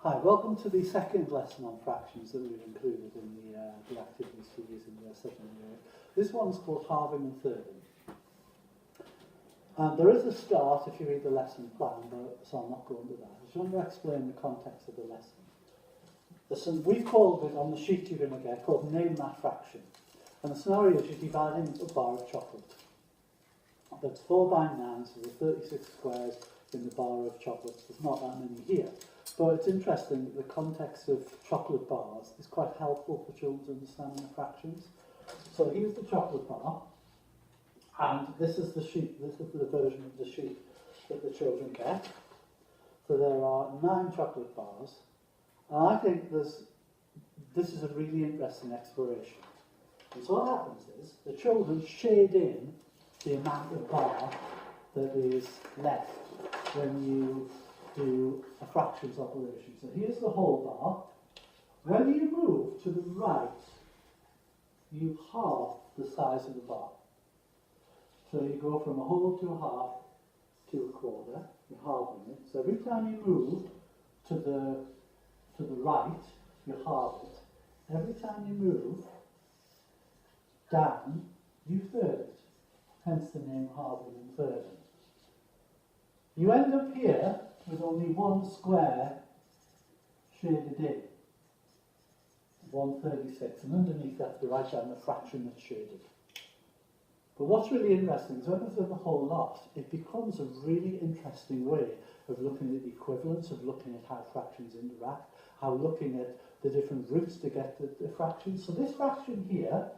Hi, welcome to the second lesson on fractions that we've included in the activity series in year 7 and year 8. This one's called halving and thirding. And there is a start if you read the lesson plan, so I'm not going to that. I just want to explain the context of the lesson. We've called it, on the sheet you're going to get, called Name That Fraction. And the scenario is you're dividing a bar of chocolate. That's 4 by 9, so there's 36 squares in the bar of chocolates. There's not that many here. But it's interesting that the context of chocolate bars is quite helpful for children's understanding of fractions. So here's the chocolate bar, and this is the sheet, this is the version of the sheet that the children get. So there are 9 chocolate bars, and I think this is a really interesting exploration. And so what happens is, the children shade in the amount of bar that is left when you do a fractions operation. So here's the whole bar. When you move to the right, you halve the size of the bar. So you go from a whole to a half to a quarter. You're halving it. So every time you move to the right, you halve it. Every time you move down, you third it. Hence the name halving and thirding. You end up here with only one square shaded in, 136, and underneath that you write down the fraction that's shaded. But what's really interesting is when we've done the whole lot, it becomes a really interesting way of looking at the equivalence, of looking at how fractions interact, how looking at the different routes to get the fractions. So this fraction here,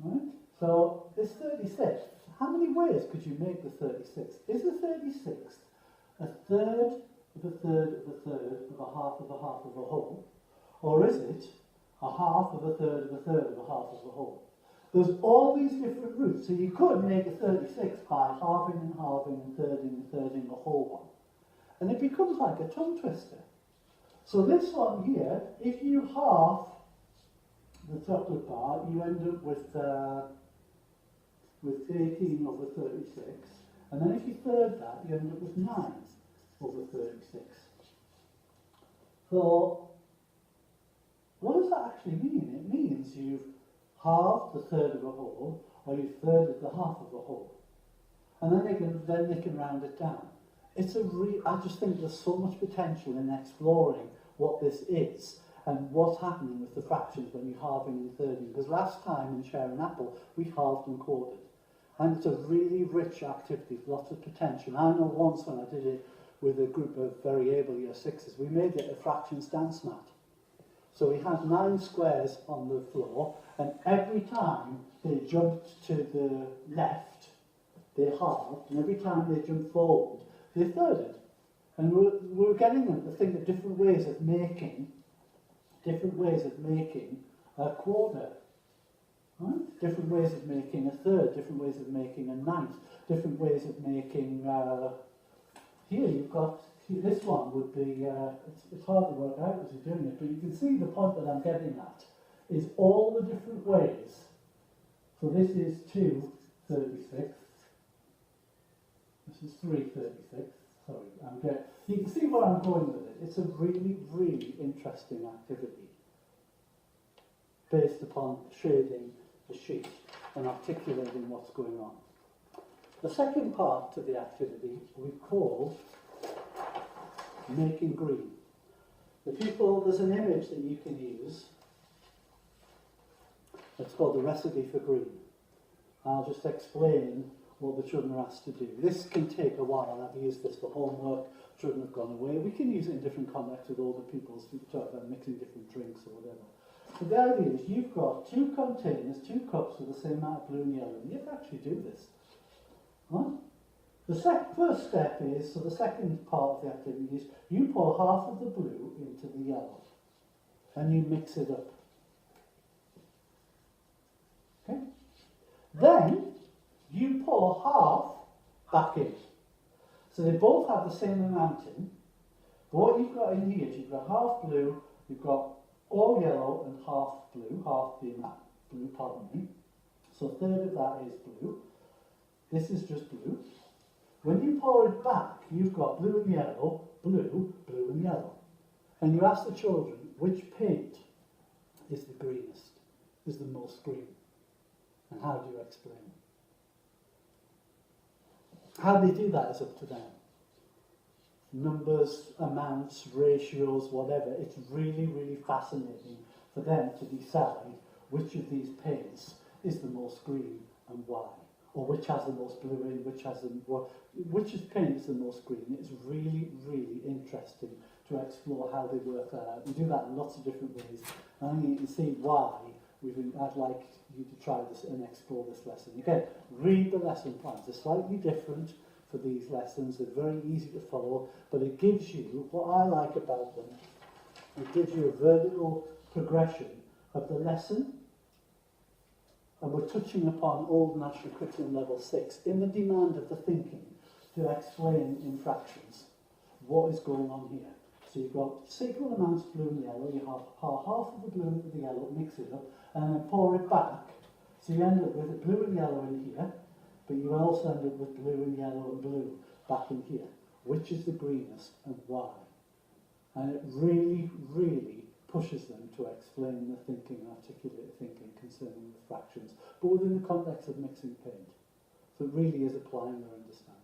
right? So this 36. How many ways could you make the 36? Is the 36th a third of a third of a third of a half of a half of a whole? Or is it a half of a third of a third of a half of a whole? There's all these different routes. So you could make a 36 by halving and halving and thirding a whole one. And it becomes like a tongue twister. So this one here, if you halve the chocolate bar, you end up with 18 over 36, and then if you third that, you end up with 9 over 36. So, what does that actually mean? It means you've halved the third of a whole, or you've thirded the half of a whole. And then they can round it down. I just think there's so much potential in exploring what this is, and what's happening with the fractions when you're halving and thirding. Because last time in Share an Apple, we halved and quartered. And it's a really rich activity, lots of potential. I know once when I did it with a group of very able year 6s, we made it a fractions dance mat. So we had 9 squares on the floor, and every time they jumped to the left, they halved, and every time they jumped forward, they thirded. And we were getting them to think of different ways of making a quarter. Right? Different ways of making a third, different ways of making a ninth, different ways of making, here you've got, this one would be, it's hard to work out as you're doing it, but you can see the point that I'm getting at, is all the different ways. So this is 2 36, this is 3 36, sorry, you can see where I'm going with it. It's a really, really interesting activity, based upon shading the sheet and articulating what's going on. The second part to the activity we call making green. There's an image that you can use. It's called the recipe for green. I'll just explain what the children are asked to do. This can take a while. I've used this for homework. Children have gone away. We can use it in different contexts with older people, so we can talk about mixing different drinks or whatever. So the idea is you've got 2 containers, 2 cups with the same amount of blue and yellow. And you have to actually do this. Right? The first step is, so the second part of the activity is, you pour half of the blue into the yellow. And you mix it up. Okay? Then, you pour half back in. So they both have the same amount in. But what you've got in here is you've got half blue, you've got all yellow and half blue, half the amount blue, pardon me. So a third of that is blue. This is just blue. When you pour it back, you've got blue and yellow, blue, blue and And you ask the children, which paint is the greenest, is the most green? And how do you explain it? How they do that is up to them. Numbers, amounts, ratios, whatever. It's really, really fascinating for them to decide which of these paints is the most green and why. Or which has the most blue in, which paint is the most green. It's really, really interesting to explore how they work that out. We do that in lots of different ways. And I think you can see why I'd like you to try this and explore this lesson. Again, read the lesson plans. They're slightly different for these lessons. They're very easy to follow, but it gives you, what I like about them, it gives you a vertical progression of the lesson. And we're touching upon Old National Curriculum Level 6 in the demand of the thinking to explain in fractions what is going on here. So you've got equal amounts of blue and yellow, you have half of the blue and the yellow, mix it up, and then pour it back. So you end up with blue and yellow in here, but you will also end up with blue and yellow and blue back in here. Which is the greenest and why? And it really, really pushes them to explain the thinking, articulate thinking concerning the fractions, but within the context of mixing paint. So it really is applying their understanding.